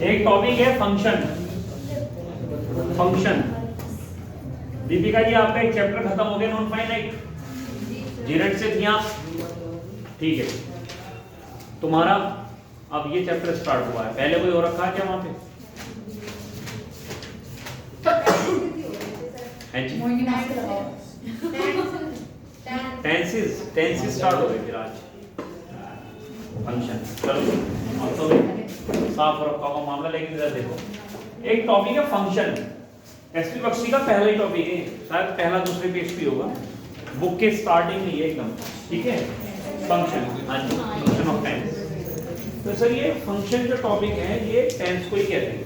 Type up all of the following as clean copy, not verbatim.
एक टॉपिक है function. Function Deepika ji, आपका एक चैप्टर खत्म हो गया नॉन फाइनाइट, जीरेट से थी आप, ठीक है। तुम्हारा अब ये चैप्टर स्टार्ट हुआ है, पहले कोई हो रखा है क्या वहां पे? टेंसेस स्टार्ट हो गए फिर आज फंक्शन। चलो तो साफ रखा होगा मामला, लेकिन इधर देखो, एक टॉपिक है फंक्शन। एसपी बख्शी का पहला ही टॉपिक है, शायद पहला दूसरे पेज पे होगा, बुक के स्टार्टिंग में ये एकदम, ठीक है। फंक्शन, हाँ जी, फंक्शन ऑफ टेंस। तो सर ये फंक्शन जो टॉपिक है ये टेंस को ही कहते हैं,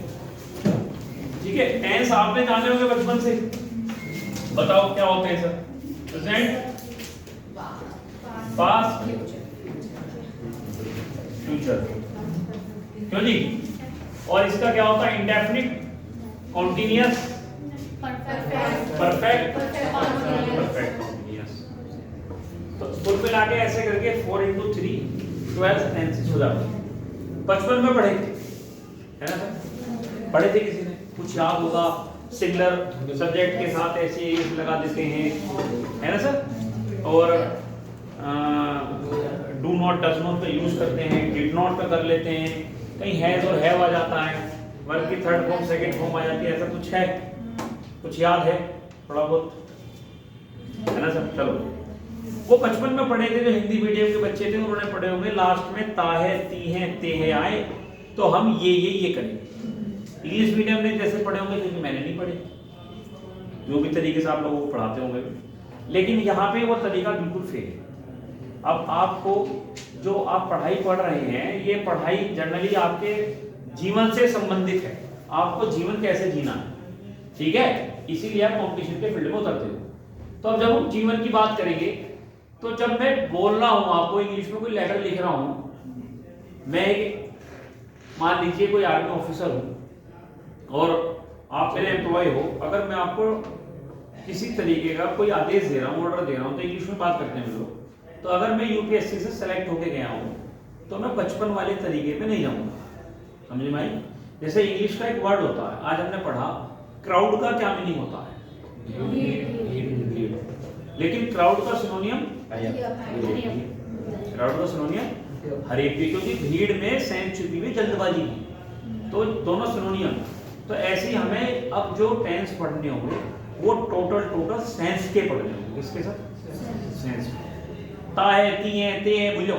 ठीक है। टेंस आपने जाने होंगे बचपन से, बताओ क्या होते हैं सर? प्रेजेंट, पास्ट, फ्यूचर, क्यों जी? और इसका क्या होता है? Indefinite, continuous, perfect, perfect continuous. तो कुल मिला के ऐसे करके 4 × 3 12 टेंसेस हो जाते हैं। बचपन में पढ़े है ना सर? पढ़े थे किसी ने? कुछ याद होगा, सिंगुलर सब्जेक्ट के साथ ऐसे लगा देते हैं, है ना सर? और डू नॉट, डज नॉट का यूज करते हैं, डिड नॉट का कर लेते हैं, कहीं हैज और हैव आ जाता है, वर्ब की थर्ड फॉर्म सेकंड फॉर्म आ जाती है, ऐसा कुछ है? कुछ याद है थोड़ा बहुत, है ना सर? चलो, वो बचपन में पढ़े थे जो हिंदी मीडियम के बच्चे थे, उन्होंने पढ़े होंगे लास्ट में ता है, ती है, ते है आए, तो हम ये करेंगे। इंग्लिश मीडियम ने जैसे पढ़े होंगे, क्योंकि मैंने नहीं पढ़े, जो भी तरीके से आप लोगों को पढ़ाते होंगे, लेकिन यहाँ पे वो तरीका बिल्कुल फेल है। अब आपको जो आप पढ़ाई पढ़ रहे हैं, ये पढ़ाई जनरली आपके जीवन से संबंधित है, आपको जीवन कैसे जीना है, ठीक है, इसीलिए आप कॉम्पिटिशन के फील्ड में उतरते हो। तो अब जब हम जीवन की बात करेंगे, तो जब मैं बोल रहा हूं आपको इंग्लिश में कोई लेटर लिख रहा हूं, मैं मान लीजिए कोई आर्मी ऑफिसर हूं और आप मेरे एम्प्लॉय हो, अगर मैं आपको किसी तरीके का कोई आदेश दे रहा हूं, ऑर्डर दे रहा हूं, तो इंग्लिश में बात करते हैं लोग। तो अगर मैं यूपीएससी से सेलेक्ट होके गया हूं, तो मैं बचपन वाले तरीके पे नहीं जाऊंगा, समझ में आई? जैसे इंग्लिश का एक वर्ड होता है, आज हमने पढ़ा, क्राउड का क्या मीनिंग होता है? लेकिन क्राउड का सिनोनियम, क्राउड का सिनोनियम हरेक, क्योंकि भीड़ में सेंस छुपी हुई जल्दबाजी की, तो दोनों सिनोनियम। तो ऐसे ही हमें अब जो टेंस पढ़ने होंगे वो टोटल सेंस के पढ़ने होंगे। किसके साथ? सेंस। ता है, ती है, ते है, भूलो,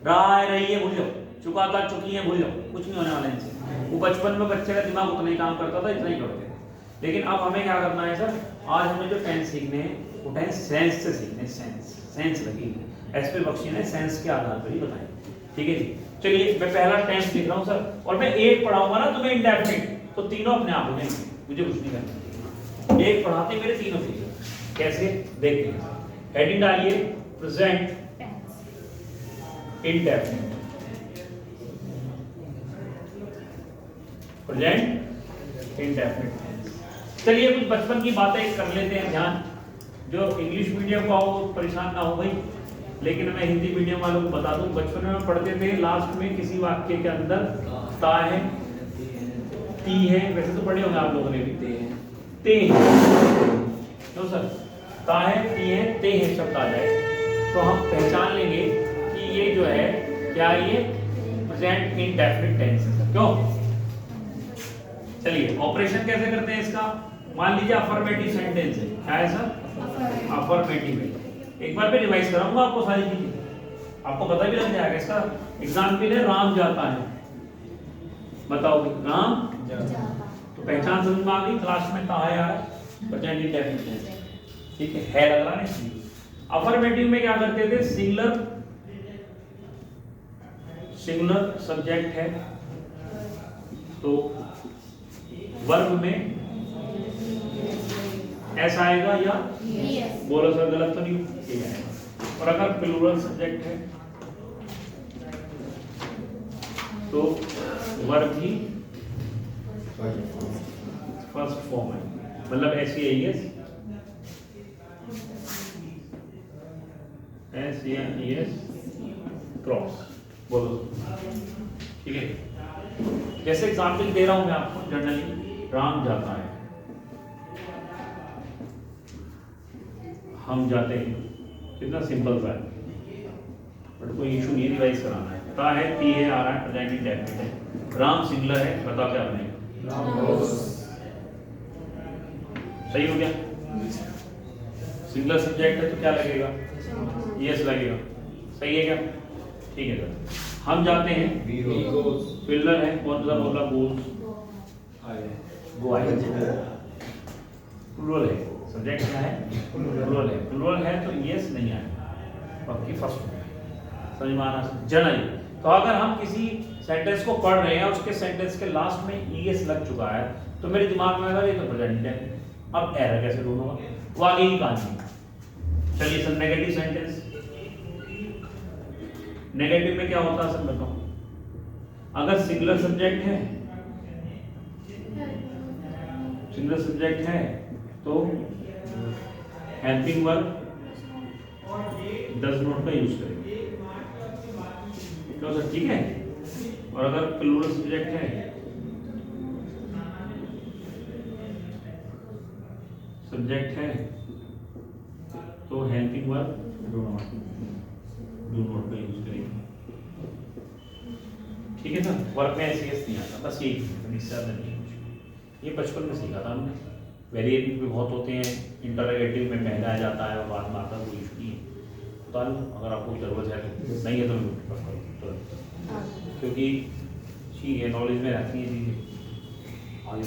रहा है, रही है, भूलो, चुका था, चुकी है, भूलो, कुछ नहीं होने वाला इनसे। वो बचपन में बच्चे का दिमाग उतना ही काम करता था, इतना ही करते थे। लेकिन अब हमें क्या करना है सर? आज हमें जो टेंस सीखने हैं वो टेंस सेंस से सीखने, सेंस लगी। एसपी बख्शी ने सेंस के आधार पर ही बताया, ठीक है जी। चलिए, मैं पहला टेंस लिख रहा हूँ सर, और मैं एक पढ़ाऊंगा ना तुम्हें इंडेफिनिट, तो तीनों अपने आप हो जाएंगे, मुझे कुछ नहीं करना। एक पढ़ाते मेरे तीनों थे, कैसे देखते हैं? हेडिंग डालिए, प्रेजेंट इंडेफिनिट, प्रेजेंट इंडेफिनिट। चलिए कुछ बचपन की बातें कर लेते हैं, ध्यान। जो इंग्लिश मीडियम का हो परेशान ना हो भाई, लेकिन मैं हिंदी मीडियम वालों को बता दूं, बचपन में पढ़ते थे लास्ट में किसी वाक्य के अंदर ता है, ती है, वैसे तो पढ़े होंगे आप लोगों ने भी, ते तो सर ता है, ती है, ते है शब्द आ जाए, तो हम पहचान लेंगे कि ये जो है क्या, ये प्रेजेंट इंडेफिनिट टेंस है। क्यों? चलिए ऑपरेशन कैसे करते हैं इसका? मान लीजिए अफर्मेटिव सेंटेंस है, क्या है सर? अफर्मेटिव है। एक बार मैं रिवाइज कराऊंगा आपको सारी चीजें, आपको पता भी लग जाएगा। इसका एग्जाम्पल है, राम जाता है, बताओ राम जाता, तो पहचान समझ में आ गई, क्लास में ता है यार, प्रेजेंट इंडेफिनिट टेंस, ठीक है लग रहा है। अफर्मेटिव में क्या करते थे? सिंगुलर सब्जेक्ट है, तो वर्ब में एस आएगा या बोलो सर, गलत तो नहीं है। और अगर प्लूरल सब्जेक्ट है तो वर्ब भी फर्स्ट फॉर्म है, मतलब SEIS, क्रॉस, बोलो जैसे एग्जाम्पल दे रहा हूं मैं आपको, जनरली राम जाता है, हम जाते हैं, कितना सिंपल सा है, बट कोई इशू नहीं रिवाइज कराना है। ता है, ती है, आ रहा है, प्रेजेंट इंडेफिनिट है। राम सिंगुलर है, बता क्या आपने? सही हो गया? सिंगुलर सब्जेक्ट है तो क्या लगेगा? यस लगेगा। सही है क्या? ठीक है सर। हम जाते हैं, प्लूरल है, कौन सा बोला? गोज, गो आए, प्लूरल है, सब्जेक्ट क्या है? प्लूरल है। प्लूरल है तो यस नहीं आएगा, आपकी फर्स्ट समझ में आना। जनरली तो अगर हम किसी सेंटेंस को पढ़ रहे हैं, उसके सेंटेंस के लास्ट में ईएस लग चुका है, तो मेरे दिमाग में आएगा ये तो प्रेजेंट है। अब एरर कैसे ढूंढूंगा? वो आगे ही कहानी। चलिए सर, नेगेटिव सेंटेंस, नेगेटिव में क्या होता है सर बताओ? अगर सिंगुलर सब्जेक्ट है, सिंगुलर सब्जेक्ट है तो हेल्पिंग वर्ब डज नॉट का यूज करेंगे, क्यों सर? ठीक है। और अगर प्लूरल सब्जेक्ट है, सब्जेक्ट है तो हेल्पिंग वर्ब डू नॉट का यूज करेंगे। ठीक है सर। वर्ब में ऐसे नहीं आता, बस यही, इससे ज्यादा नहीं है कुछ। ये बचपन में सीखा था हमने। वेरिएंट भी बहुत होते हैं, इंटरोगेटिव में पहले आ जाता है और बाद में आता है, कोई इशू नहीं है। तो अगर आपको जरूरत है तो, नहीं है तो क्योंकि ठीक है, नॉलेज में रहती है चीजें आगे।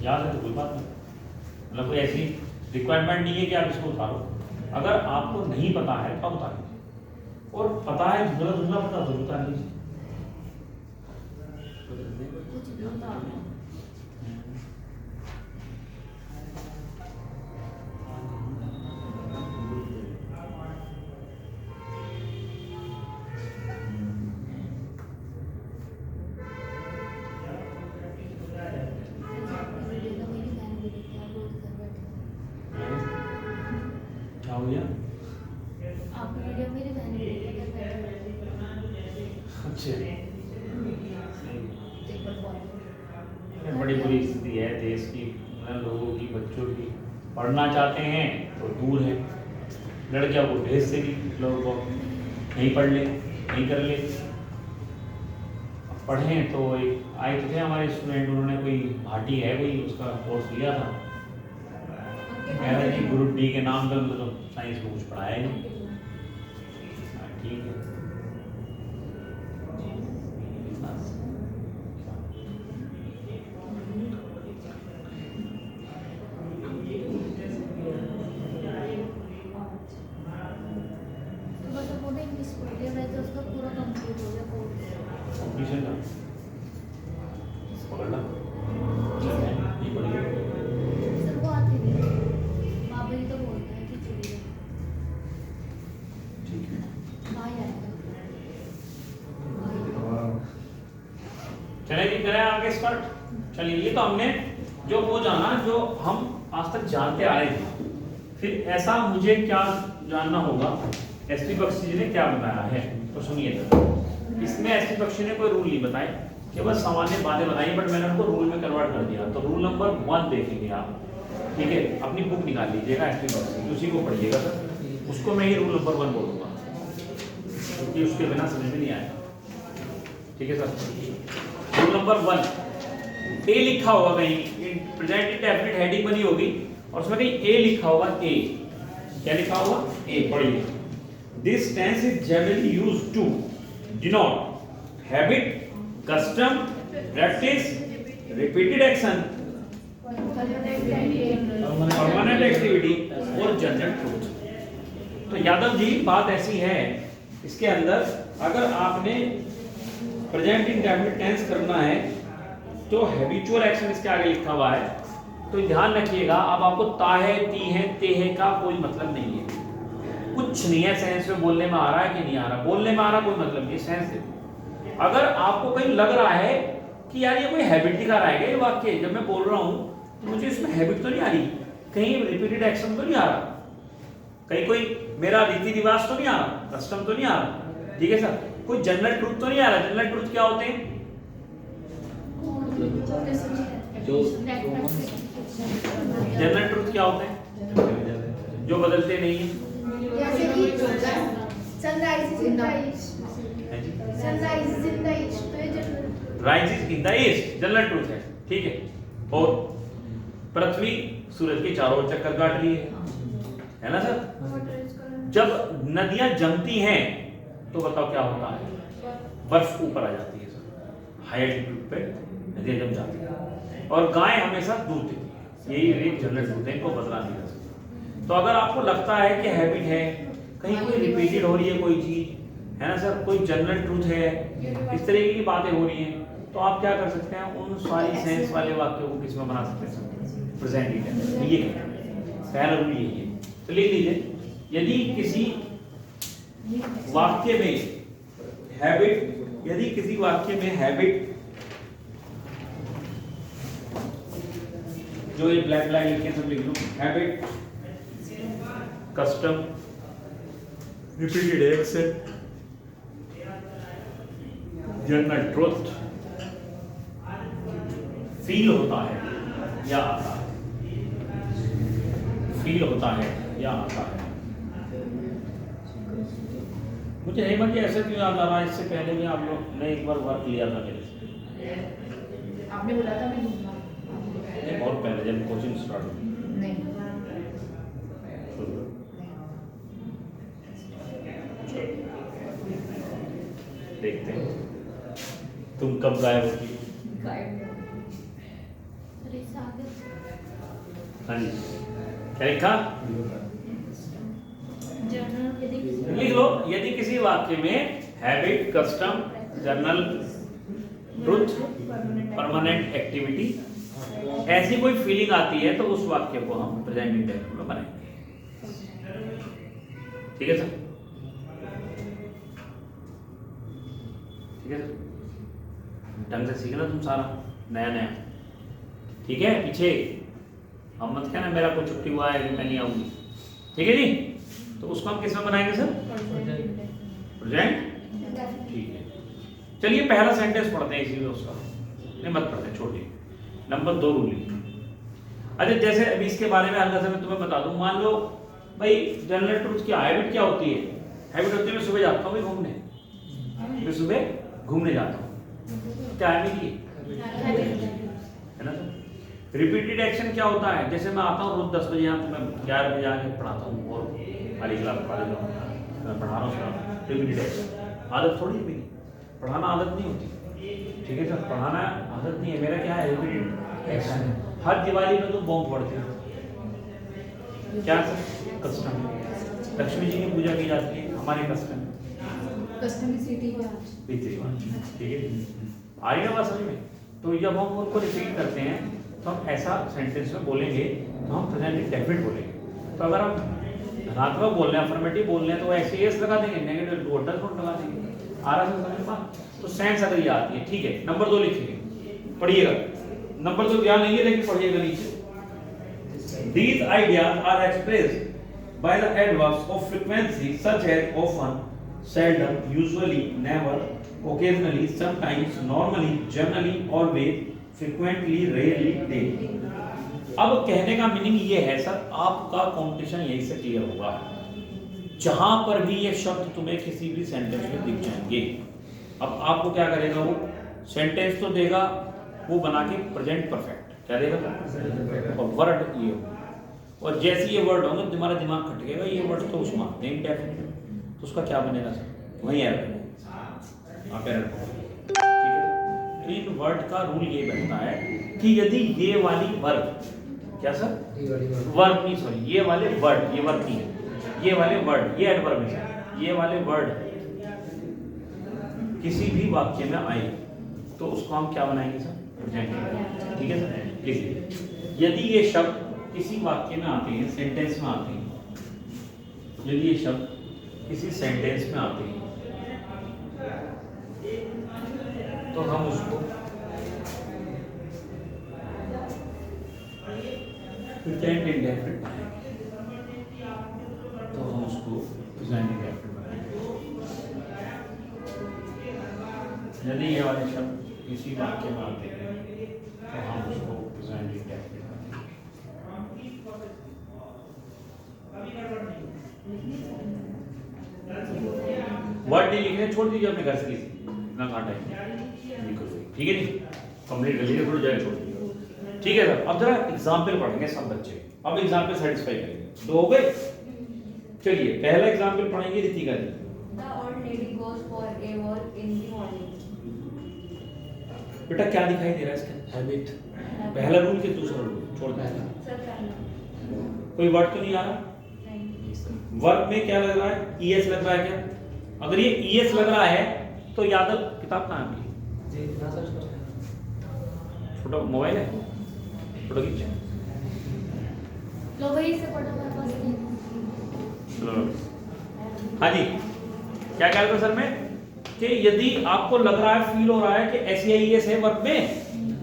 याद है तो कोई बात नहीं, मतलब कोई ऐसी रिक्वायरमेंट नहीं है कि आप इसको उतारो। अगर आपको नहीं पता है तो उतार लीजिए, और पता है धुंधला धुंधला पता तो उतार लीजिए। क्या हो गया? आपकी वीडियो मेरी बहन ने देखी अच्छा, बड़ी बुरी स्थिति है देश की, लोगों की, बच्चों की। पढ़ना चाहते हैं तो दूर है, लड़कियों को भेज से भी लोगों को नहीं पढ़ ले, नहीं कर ले। पढ़ें तो एक आए थे हमारे स्टूडेंट, उन्होंने कोई भाटी है कोई उसका कोर्स लिया था, कह रहे थे ग्रुप डी के नाम पे तो साइंस में कुछ पढ़ाया ही नहीं। ठीक है, कंपटीशन था, पकड़ ला नहीं पढ़ी। सर वो आती नहीं, बाबा जी तो बोलते हैं कि चलिए ठीक है, भाई आएगा। चले जी, करें आगे स्टार्ट। चलिए, ये तो हमने जो वो जाना जो हम आज तक जानते आ रहे थे। फिर ऐसा मुझे क्या जानना होगा, एसपी बख्शी जी ने क्या बताया है, तो सुनिए। इसमें एसपी बख्शी ने कोई रूल नहीं बताए, केवल सामान्य बातें बताई, बट मैंने उनको रूल में कन्वर्ट कर दिया। तो रूल नंबर 1 देखेंगे आप, ठीक है? अपनी बुक निकाल लीजिएगा एसपी बख्शी, उसी को पढ़िएगा सर। उसको मैं ही रूल नंबर 1 बोलूँगा, क्योंकि उसके बिना समझ में नहीं आएगा। ठीक है सर। रूल नंबर 1, ए लिखा होगा कहीं, प्रेजेंट इंडेफिनिट हेडिंग बनी होगी और उसमें कहीं ए लिखा होगा। ए क्या लिखा होगा? ए। पढ़िए, this tense is generally used to denote habit, custom, practice, repeated action, permanent activity और जनरल ट्रूथ। तो यादव जी, बात ऐसी है इसके अंदर, अगर आपने प्रेजेंट इंडेफिनिट टेंस करना है तो हैबिचुअल एक्शन इसके आगे लिखा हुआ है, तो ध्यान रखिएगा। अब आपको ता है, ती है, ते है का कोई मतलब नहीं है, कुछ नहीं है। सेंस में बोलने में आ रहा है कि नहीं आ रहा, बोलने में आ रहा कोई मतलब नहीं, सेंस है। अगर आपको कहीं लग रहा है कि यार ये कोई हैबिट दिखा रहा है, ये वाक्य जब मैं बोल रहा हूँ तो मुझे इसमें हैबिट तो नहीं आ रही, कहीं रिपीटेड एक्शन तो नहीं आ रहा, कहीं कोई मेरा रीति रिवाज तो नहीं आ रहा, कस्टम तो नहीं आ रहा, ठीक है सर। कोई जनरल ट्रूथ तो नहीं आ रहा। जनरल ट्रूथ क्या होते हैं? जनरल ट्रूथ क्या होते हैं? जो बदलते नहीं है। जैसे कि sunrise in the east, sunrise in the east, तो ये general rises in the east general truth है, ठीक है। और पृथ्वी सूरज के चारों ओर चक्कर काट रही है ना सर। जब नदियां जमती हैं तो बताओ क्या होता है? बर्फ ऊपर आ जाती है सर, हाई एल्टीट्यूड पे नदियां जम जाती है, और गाय हमेशा दूध देती है। यही एक जनरल ट्रूथ है, इनको बदला नहीं जा सकता। तो अगर आपको लगता है कि हैबिट है, कहीं कोई रिपीटेड हो रही है कोई चीज, है ना सर, कोई जनरल ट्रूथ है, इस तरीके की बातें हो रही हैं, तो आप क्या कर सकते हैं? उन सारी सेंस वाले वाक्यों को किसमें बना सकते हैं? Present indefinite. ये पहला रूल यही है। तो लिख लीजिए, यदि किसी वाक्य में हैबिट, यदि किसी वाक्य में हैबिट, जो ये ब्लैक ब्लैक लिखे सब लिख लो, habit, custom, repeated action, general truth feel होता है या आता है, फील होता है या आता है। मुझे हेमंत जी ऐसे क्यों याद आ रहा है? इससे पहले भी आप लोग ने एक बार वर्क लिया था मेरे से, आपने बोला था मैं दूंगा। नहीं बहुत पहले जब कोचिंग स्टार्ट हुई। नहीं देखते हैं तुम कब गायब होती। हाँ जी, क्या लिखा? लिख लो, यदि किसी वाक्य में habit, custom, journal truth, permanent activity, ऐसी कोई फीलिंग आती है तो उस वाक्य को हम प्रेजेंट इंडेफिनिट में बनाएंगे। ठीक है सर? ठीक है सर? ढंग से सीखना तुम सारा नया नया, ठीक है? पीछे अब मत कहना मेरा कोई छुट्टी हुआ है कि मैं नहीं आऊंगी, ठीक है जी? तो उसको हम किस में बनाएंगे सर? प्रेजेंट। ठीक है, चलिए पहला सेंटेंस पढ़ते हैं इसी में उसका, नहीं मत पढ़ते, छोड़िए। नंबर 2 रूल लिखिए। अच्छा, जैसे अभी इसके बारे में हल्का सा मैं तुम्हें बता दूं, मान लो भाई जनरल ट्रूथ क्या, हैबिट क्या होती है? हैबिट होती है मैं सुबह जाता हूँ घूमने, मैं सुबह घूमने जाता हूँ, क्या हैबिट है ना सर? रिपीटेड एक्शन क्या होता है? जैसे मैं आता हूँ रोज 10 बजे यहाँ, तो मैं 11 बजे आके पढ़ाता हूँ और खाली क्लास मैं पढ़ा रहा हूँ। रिपीटेड एक्शन आदत थोड़ी है, पढ़ाना आदत नहीं होती, ठीक है सर? पढ़ाना आदत नहीं है, मेरा क्या है? रिपीटेड एक्शन है। हर दिवाली में तुम बॉम्ब फोड़ते हो, क्या सर? कस्टम। लक्ष्मी जी की पूजा की जाती है, हमारे कस्टम, रीति रिवाज, ठीक है? आ रही है बात समझ में? तो जब हम उनको रिपीट करते हैं तो हम ऐसा सेंटेंस में बोलेंगे तो हम प्रेजेंट इंडेफिनिट बोलेंगे। तो अगर हम धनात्मक बोल रहे हैं, अफर्मेटिव बोल रहे हैं, तो ऐसे एस लगा देंगे, नेगेटिव डॉट लगा देंगे। आ रहा है समझ में? तो सेंस अगर ये आती है, ठीक है? नंबर 2 लिखिए, पढ़िएगा। नंबर 2 ध्यान नहीं है लेकिन पढ़िएगा नीचे। These ideas are expressed by the adverbs of frequency such as often, seldom, usually, never, occasionally, sometimes, normally, generally, always, frequently, rarely, daily। अब कहने का मीनिंग ये है सर, आपका कॉम्पिटिशन यही से क्लियर होगा। जहां पर भी ये शब्द तुम्हें किसी भी सेंटेंस में दिख जाएंगे, अब आपको क्या करेगा? वो सेंटेंस तो देगा, वो बना के प्रेजेंट परफेक्ट क्या देगा? और वर्ड ये हो, और जैसे ये वर्ड होंगे तुम्हारा दिमाग खटकेगा, ये वर्ड तो उसमें आते हैं डेफिनेटली, तो उसका क्या बनेगा सर? वही एरर बनेगा, आप एरर पकड़ो, ठीक है? तो इन वर्ड का रूल ये बनता है कि यदि ये वाली वर्ड, क्या सर? वर्ड नहीं, सॉरी, ये वाले वर्ड, ये वर्ड नहीं है, ये वाले वर्ड, ये एडवर्ब है, ये वाले वर्ड किसी भी वाक्य में आए तो उसको हम क्या बनाएंगे सर? प्रेजेंट। ठीक है सर? लिखिए, यदि ये शब्द किसी वाक्य में आते हैं, सेंटेंस में आते हैं, यदि ये शब्द किसी सेंटेंस में आते हैं तो हम उसको प्रेजेंट इंडेफिनिट बनाएंगे। तो यदि ये वाले शब्द किसी वाक्य में आते हैं तो हम उसको प्रेजेंट इंडेफिनिट वर्ड नहीं लिखने छोड़ दीजिए अपने घर से किसी ना काटा ठीक है जी कंप्लीट कर लीजिए थोड़ी जगह छोड़ दीजिए ठीक है सर। अब जरा एग्जाम्पल पढ़ेंगे सब बच्चे अब एग्जाम्पल सेटिस्फाई करेंगे दो हो गए चलिए पहला एग्जाम्पल पढ़ेंगे रितिका जी। The old lady goes for a walk in the morning. बेटा क्या दिखाई दे रहा है इसका हैबिट पहला रूल के दूसरा रूल छोड़ना है सर पहला कोई वर्ड तो नहीं आ रहा नहीं वर्ब में क्या लग रहा है ईएस लग रहा है क्या अगर ये ईएस लग रहा है तो यादव किताब कहाँ है आपकी छोटा मोबाइल है फोटो खींच लो वही से पढ़ो मेरे पास नहीं। हाँ जी क्या कह रहे थे सर मैं कि यदि आपको लग रहा है फील हो रहा है कि एसईएस है वर्ब में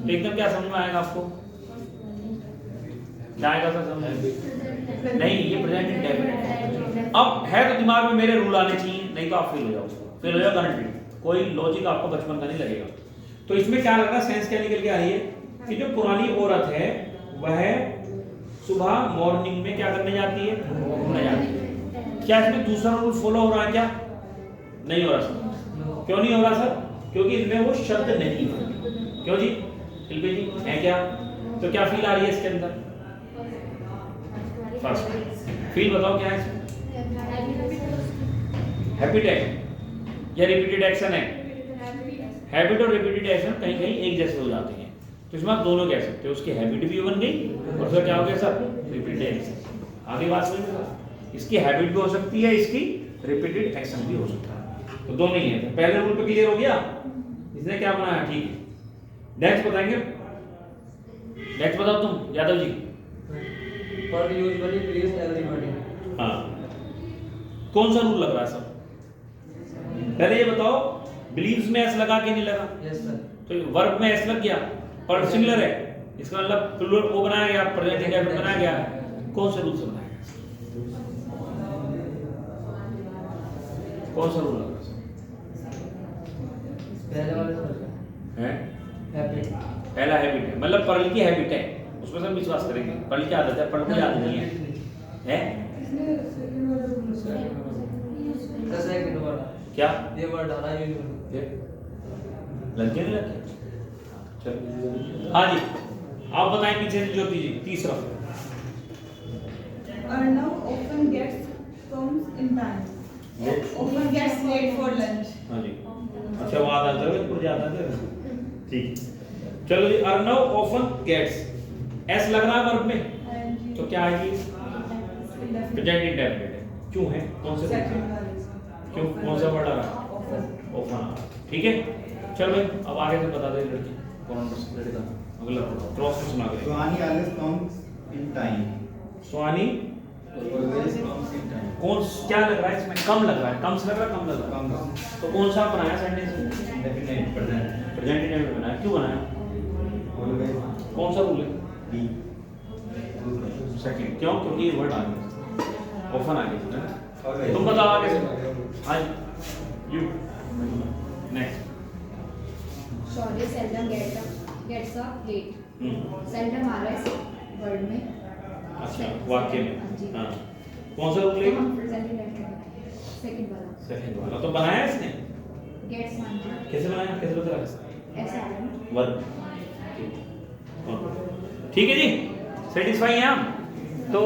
तो एकदम क्या समझ में आएगा आपको क्या आएगा सर समझ में नहीं ये प्रेजेंट इंडेफिनिट है। अब है तो दिमाग में मेरे रूल आने चाहिए नहीं तो आप फेल हो जाओ फेल हो जाओ गारंटी कोई लॉजिक आपको बचपन का नहीं लगेगा। तो इसमें क्या लग रहा है सेंस क्या निकल के आ रही है कि जो पुरानी औरत है वह सुबह मॉर्निंग में क्या करने जाती है घूमने जाती है। क्या इसमें दूसरा रूल फॉलो हो रहा है क्या नहीं हो रहा सर क्यों नहीं हो रहा सर क्योंकि इसमें वो शब्द नहीं है क्यों जी शिल्पी जी है क्या तो क्या फील आ रही है इसके अंदर फर्स्ट फील बताओ क्या है हैबिट है या रिपीटेड एक्शन है हैबिट और रिपीटेड एक्शन कहीं कहीं एक जैसे हो जाते हैं तो इसमें आप दोनों कह सकते हो उसकी हैबिट भी बन गई और फिर क्या हो गया सर रिपीटेड एक्शन आगे बात समझ में इसकी हैबिट भी हो सकती है इसकी रिपीटेड एक्शन भी हो सकता है तो दोनों ही है तो पहले रूल पे क्लियर हो गया इसने क्या बनाया ठीक है नेक्स्ट बताएंगे नेक्स्ट बताओ तुम Yadav ji For usually please everybody. हाँ कौन सा रूल लग रहा है सब पहले ये बताओ बिलीव्स में एस लगा के नहीं लगा Yes sir. तो वर्ब में एस लग गया पर सिंगुलर है इसका मतलब प्लूरल वो बनाया गया प्रेजेंट इंडेफिनिट बनाया गया कौन सा रूल से बनाया गया कौन सा रूल लग रहा पहले वाले सर. है Happy. पहला हैबिट है मतलब पर्ल की हैबिट है उसमें सब विश्वास करेंगे पर्ल की आदत है पर्ल को याद नहीं है The second word. क्या ये word आना usually. लगे नहीं लगे चलो हाँ जी आप बताएं पीछे से ज्योति जी तीसरा Arnav often comes in time. Often gets late for lunch. हाँ जी अच्छा वो आधा जरूर जाता है ठीक चलो जी अर्नव ऑफन गेट्स एस लग रहा है वर्ब में तो क्या है जी प्रेजेंट इंडेफिनिट है क्यों है कौन से क्यों कौन सा वर्ड आ रहा है ऑफन ठीक है चलो भाई अब आगे से बता दे लड़की कौन लड़का अगला क्रॉस में सुना के Swani always comes in time. Swani Always comes in time. कौन क्या लग रहा है इसमें कम लग रहा है कम से लग रहा है कम लग रहा है Comes. तो कौन सा बनाया sentence Definite present. Present indefinite बनाया क्यों बनाया Always कौन सा रूल है be. सेकंड क्यों क्योंकि ये वर्ड आ गया ऑफन आ गया Always. तुम बताओ आगे से हां you next Shorty seldom gets up late. Seldom आ रहा है इस वर्ड में अच्छा वाक्य में जी। हां कौन सा रूल है प्रेजेंट इंडेफिनिट सेकंड वाला सेकंड वाला तो बनाया इसने गेट्स हाँ जी कैसे बनाया कैसे बता रहा ऐसा आ रहा है ना वर्ब ठीक है जी सेटिस्फाई हैं हम तो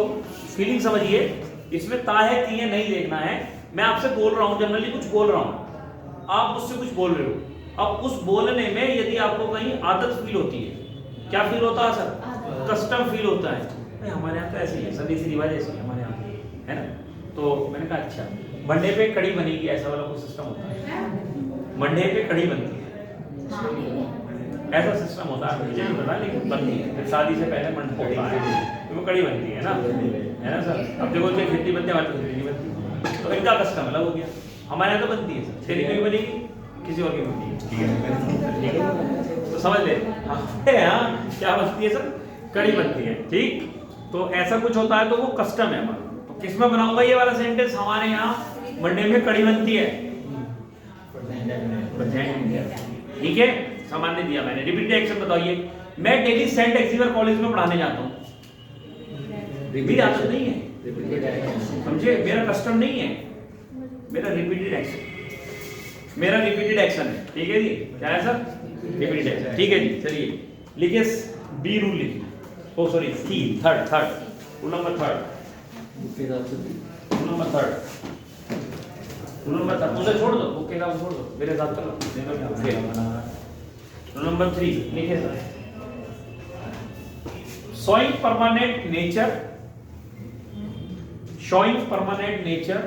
फीलिंग समझिए इसमें ता है कि ये नहीं देखना है मैं आपसे बोल रहा हूं जनरली कुछ बोल रहा हूं आप मुझसे कुछ बोल रहे हो अब उस बोलने में यदि आपको कहीं आदत फील होती है क्या फील होता है सर कस्टम फील होता है नहीं हमारे यहाँ तो ऐसे ही है सभी सी रिवाज ऐसी है हमारे यहाँ है ना तो मैंने कहा अच्छा मंडे पे कड़ी बनेगी ऐसा वाला कोई सिस्टम होता है मंडे पे कड़ी बनती है ऐसा सिस्टम होता है मुझे नहीं पता लेकिन बनती है फिर शादी से पहले मंडे होता है तो वो कड़ी बनती है ना सर अब देखो जो खिचड़ी बनती है हमारी खिचड़ी नहीं बनती तो इनका कस्टम अलग हो गया हमारे यहाँ तो बनती है सर तेरी भी बनेगी किसी और की बनती है तो समझ ले हाँ क्या बनती है सर कड़ी बनती है ठीक तो ऐसा कुछ होता है तो वो कस्टम है हमारा तो किस में बनाऊंगा ये वाला सेंटेंस हमारे यहाँ मंडे में कड़ी बनती है ठीक है, सामान्य दिया मैंने। रिपीटेड एक्शन बताइए। मैं डेली सेंट एक्सीवर कॉलेज में पढ़ाने जाता हूँ, मेरी आदत नहीं है, समझे, मेरा कस्टम नहीं है, मेरा रिपीटेड एक्शन, मेरा रिपीटेड एक्शन है। ठीक है जी, क्या है सर? Repeated action. ठीक है जी, चलिए लिखिए बी रूल लिखिए। Oh sorry, third rule number third, rule number third, rule number third. उसे छोड़ दो, बुक के काम छोड़ दो, मेरे साथ चलो। रूल नंबर 3 लिखिए सर। showing permanent nature